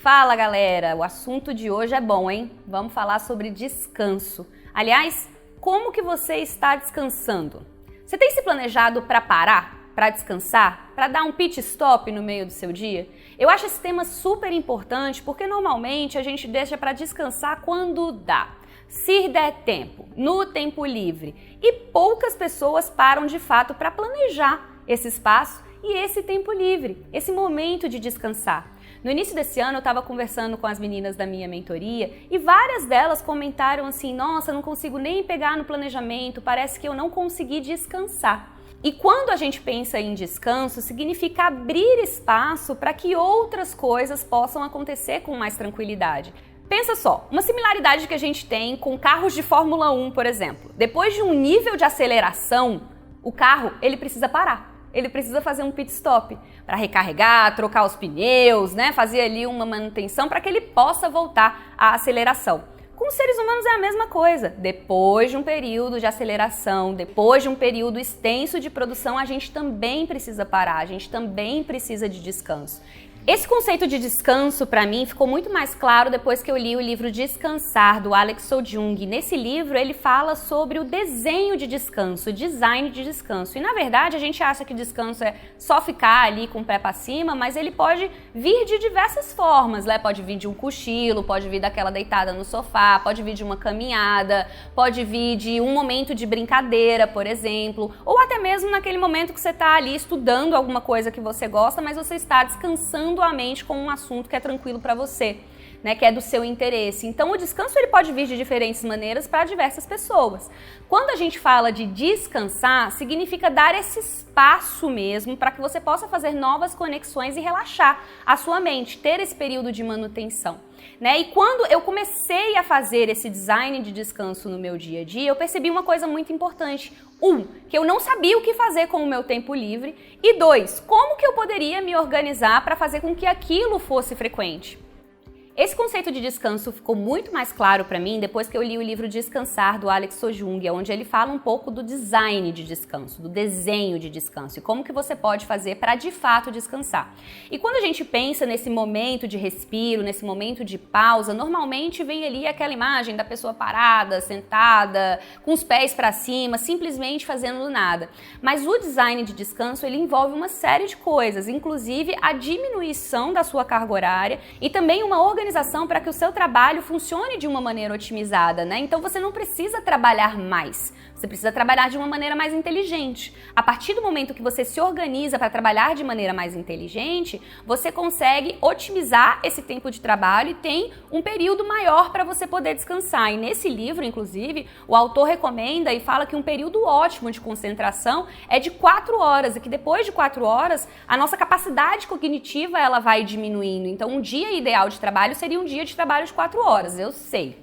Fala galera, o assunto de hoje é bom, hein? Vamos falar sobre descanso. Aliás, como que você está descansando? Você tem se planejado para parar, para descansar, para dar um pit stop no meio do seu dia? Eu acho esse tema super importante porque normalmente a gente deixa para descansar quando dá. Se der tempo, no tempo livre. E poucas pessoas param de fato para planejar esse espaço e esse tempo livre, esse momento de descansar. No início desse ano eu estava conversando com as meninas da minha mentoria e várias delas comentaram assim, nossa, não consigo nem pegar no planejamento, parece que eu não consegui descansar. E quando a gente pensa em descanso, significa abrir espaço para que outras coisas possam acontecer com mais tranquilidade. Pensa só, uma similaridade que a gente tem com carros de Fórmula 1, por exemplo. Depois de um nível de aceleração, o carro ele precisa parar. Ele precisa fazer um pit stop para recarregar, trocar os pneus, né? Fazer ali uma manutenção para que ele possa voltar à aceleração. Com os seres humanos é a mesma coisa. Depois de um período de aceleração, depois de um período extenso de produção, a gente também precisa parar, a gente também precisa de descanso. Esse conceito de descanso, para mim, ficou muito mais claro depois que eu li o livro Descansar, do Alex Sojung. Nesse livro, ele fala sobre o desenho de descanso, o design de descanso. E, na verdade, a gente acha que descanso é só ficar ali com o pé para cima, mas ele pode vir de diversas formas, né? Pode vir de um cochilo, pode vir daquela deitada no sofá, pode vir de uma caminhada, pode vir de um momento de brincadeira, por exemplo, ou até mesmo naquele momento que você está ali estudando alguma coisa que você gosta, mas você está descansando a mente com um assunto que é tranquilo para você, né, que é do seu interesse. Então o descanso ele pode vir de diferentes maneiras para diversas pessoas. Quando a gente fala de descansar, significa dar esse espaço mesmo para que você possa fazer novas conexões e relaxar a sua mente, ter esse período de manutenção. Né? E quando eu comecei a fazer esse design de descanso no meu dia a dia, eu percebi uma coisa muito importante. Que eu não sabia o que fazer com o meu tempo livre. E 2, como que eu poderia me organizar para fazer com que aquilo fosse frequente? Esse conceito de descanso ficou muito mais claro para mim depois que eu li o livro Descansar, do Alex Sojung, onde ele fala um pouco do design de descanso, do desenho de descanso e como que você pode fazer para de fato descansar. E quando a gente pensa nesse momento de respiro, nesse momento de pausa, normalmente vem ali aquela imagem da pessoa parada, sentada, com os pés para cima, simplesmente fazendo nada. Mas o design de descanso, ele envolve uma série de coisas, inclusive a diminuição da sua carga horária e também uma organização para que o seu trabalho funcione de uma maneira otimizada, né? Então você não precisa trabalhar mais, você precisa trabalhar de uma maneira mais inteligente. A partir do momento que você se organiza para trabalhar de maneira mais inteligente, você consegue otimizar esse tempo de trabalho e tem um período maior para você poder descansar. E nesse livro, inclusive, o autor recomenda e fala que um período ótimo de concentração é de 4 horas e que depois de 4 horas a nossa capacidade cognitiva ela vai diminuindo. Então um dia ideal de trabalho seria um dia de trabalho de 4 horas, eu sei.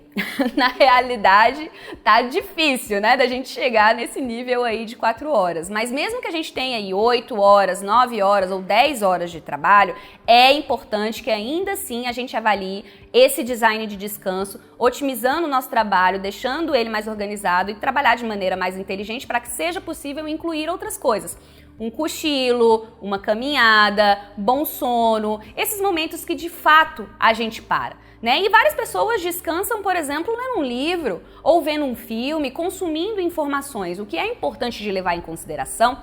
Na realidade, tá difícil, né, da gente chegar nesse nível aí de 4 horas. Mas mesmo que a gente tenha aí 8 horas, 9 horas ou 10 horas de trabalho, é importante que ainda assim a gente avalie esse design de descanso, otimizando o nosso trabalho, deixando ele mais organizado e trabalhar de maneira mais inteligente para que seja possível incluir outras coisas. Um cochilo, uma caminhada, bom sono, esses momentos que de fato a gente para. Né? E várias pessoas descansam, por exemplo, lendo um livro ou vendo um filme, consumindo informações. O que é importante de levar em consideração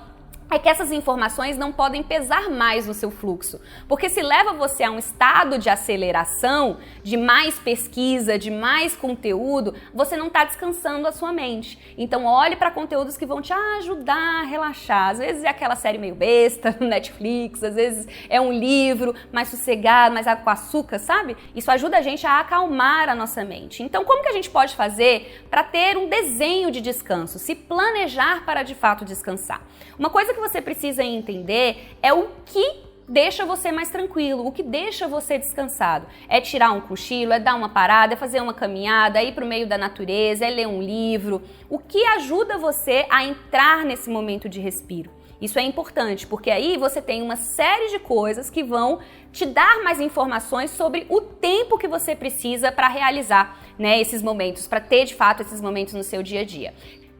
é que essas informações não podem pesar mais no seu fluxo, porque se leva você a um estado de aceleração, de mais pesquisa, de mais conteúdo, você não está descansando a sua mente. Então olhe para conteúdos que vão te ajudar a relaxar. Às vezes é aquela série meio besta no Netflix, às vezes é um livro mais sossegado, mais água com açúcar, sabe? Isso ajuda a gente a acalmar a nossa mente. Então como que a gente pode fazer para ter um desenho de descanso, se planejar para de fato descansar? Uma coisa que você precisa entender é o que deixa você mais tranquilo, o que deixa você descansado. É tirar um cochilo, é dar uma parada, é fazer uma caminhada, é ir para o meio da natureza, é ler um livro. O que ajuda você a entrar nesse momento de respiro? Isso é importante, porque aí você tem uma série de coisas que vão te dar mais informações sobre o tempo que você precisa para realizar, né, esses momentos, para ter de fato esses momentos no seu dia a dia.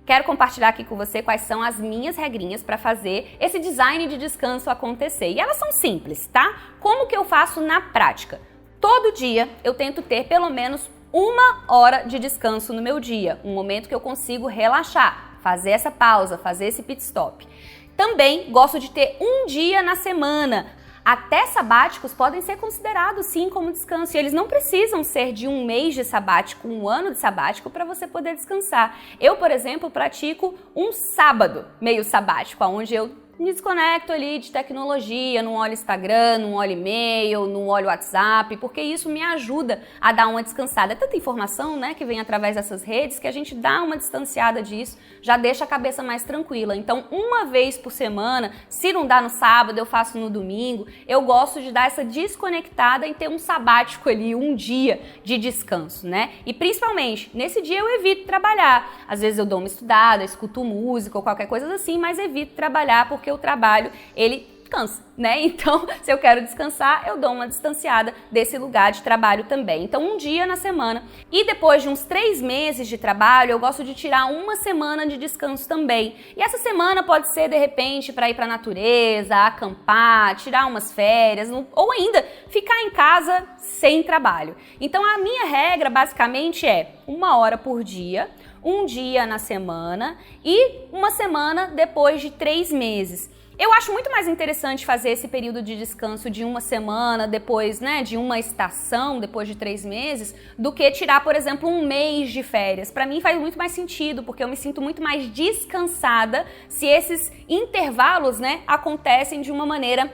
Quero compartilhar aqui com você quais são as minhas regrinhas para fazer esse design de descanso acontecer. E elas são simples, tá? Como que eu faço na prática? todo dia eu tento ter pelo menos 1 hora de descanso no meu dia, um momento que eu consigo relaxar, fazer essa pausa, fazer esse pit stop. Também gosto de ter um dia na semana. Até sabáticos podem ser considerados sim como descanso e eles não precisam ser de 1 mês de sabático, 1 ano de sabático para você poder descansar. Eu, por exemplo, pratico um sábado meio sabático, onde eu me desconecto ali de tecnologia, não olho Instagram, não olho e-mail, não olho WhatsApp, porque isso me ajuda a dar uma descansada. É tanta informação, né, que vem através dessas redes que a gente dá uma distanciada disso, já deixa a cabeça mais tranquila. Então, 1 vez por semana, se não dá no sábado, eu faço no domingo, eu gosto de dar essa desconectada e ter um sabático ali, um dia de descanso, né? E principalmente, nesse dia eu evito trabalhar. Às vezes eu dou uma estudada, escuto música ou qualquer coisa assim, mas evito trabalhar porque o trabalho, ele cansa, né? Então, se eu quero descansar, eu dou uma distanciada desse lugar de trabalho também. Então, um dia na semana. E depois de uns 3 meses de trabalho, eu gosto de tirar 1 semana de descanso também. E essa semana pode ser, de repente, para ir para a natureza, acampar, tirar umas férias, ou ainda ficar em casa sem trabalho. Então, a minha regra, basicamente, é 1 hora por dia, um dia na semana e 1 semana depois de 3 meses. Eu acho muito mais interessante fazer esse período de descanso de 1 semana, depois, né, de uma estação, depois de 3 meses, do que tirar, por exemplo, 1 mês de férias. Para mim faz muito mais sentido, porque eu me sinto muito mais descansada se esses intervalos, né, acontecem de uma maneira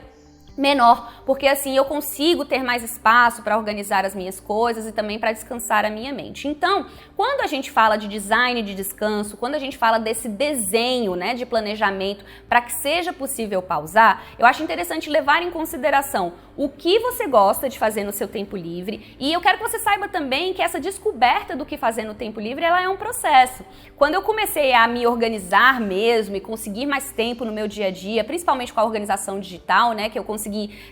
menor, porque assim eu consigo ter mais espaço para organizar as minhas coisas e também para descansar a minha mente. Então, quando a gente fala de design de descanso, quando a gente fala desse desenho, né, de planejamento para que seja possível pausar, eu acho interessante levar em consideração o que você gosta de fazer no seu tempo livre e eu quero que você saiba também que essa descoberta do que fazer no tempo livre, ela é um processo. Quando eu comecei a me organizar mesmo e conseguir mais tempo no meu dia a dia, principalmente com a organização digital, né, que eu consegui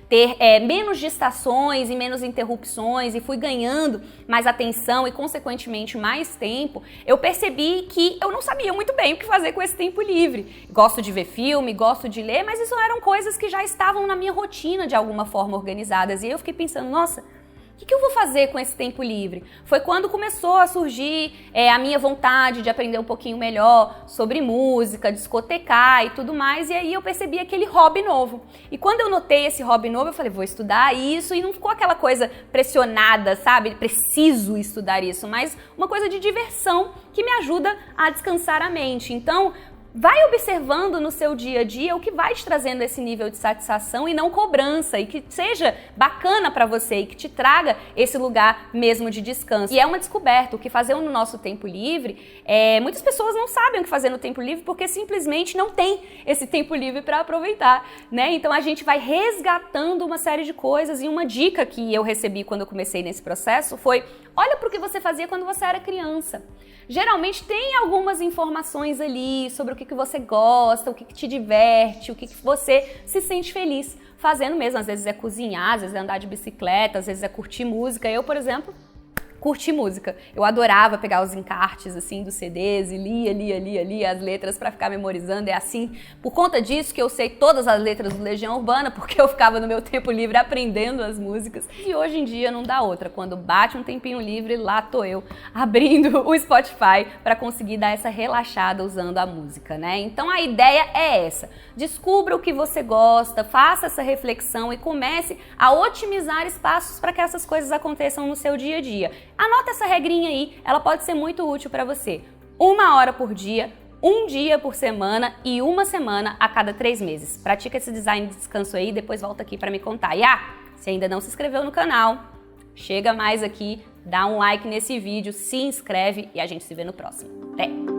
ter menos distrações e menos interrupções e fui ganhando mais atenção e, consequentemente, mais tempo, eu percebi que eu não sabia muito bem o que fazer com esse tempo livre. Gosto de ver filme, gosto de ler, mas isso eram coisas que já estavam na minha rotina de alguma forma organizadas. E eu fiquei pensando, nossa, o que eu vou fazer com esse tempo livre? Foi quando começou a surgir a minha vontade de aprender um pouquinho melhor sobre música, discotecar e tudo mais, e aí eu percebi aquele hobby novo. E quando eu notei esse hobby novo, eu falei, vou estudar isso, e não ficou aquela coisa pressionada, sabe? Preciso estudar isso, mas uma coisa de diversão que me ajuda a descansar a mente. Então, vai observando no seu dia a dia o que vai te trazendo esse nível de satisfação e não cobrança, e que seja bacana para você e que te traga esse lugar mesmo de descanso. E é uma descoberta, o que fazer no nosso tempo livre, muitas pessoas não sabem o que fazer no tempo livre porque simplesmente não tem esse tempo livre para aproveitar, né? Então a gente vai resgatando uma série de coisas e uma dica que eu recebi quando eu comecei nesse processo foi: olha para o que você fazia quando você era criança. Geralmente tem algumas informações ali sobre o que você gosta, o que te diverte, o que você se sente feliz fazendo mesmo. Às vezes é cozinhar, às vezes é andar de bicicleta, às vezes é curtir música. Eu, por exemplo, curti música. Eu adorava pegar os encartes assim dos CDs e lia as letras para ficar memorizando. É assim, por conta disso que eu sei todas as letras do Legião Urbana, porque eu ficava no meu tempo livre aprendendo as músicas. E hoje em dia não dá outra. Quando bate um tempinho livre, lá tô eu abrindo o Spotify para conseguir dar essa relaxada usando a música, né? Então a ideia é essa. Descubra o que você gosta, faça essa reflexão e comece a otimizar espaços para que essas coisas aconteçam no seu dia a dia. Anota essa regrinha aí, ela pode ser muito útil para você. 1 hora por dia, um dia por semana e 1 semana a cada 3 meses. Pratica esse design de descanso aí, depois volta aqui para me contar. E se ainda não se inscreveu no canal, chega mais aqui, dá um like nesse vídeo, se inscreve e a gente se vê no próximo. Até!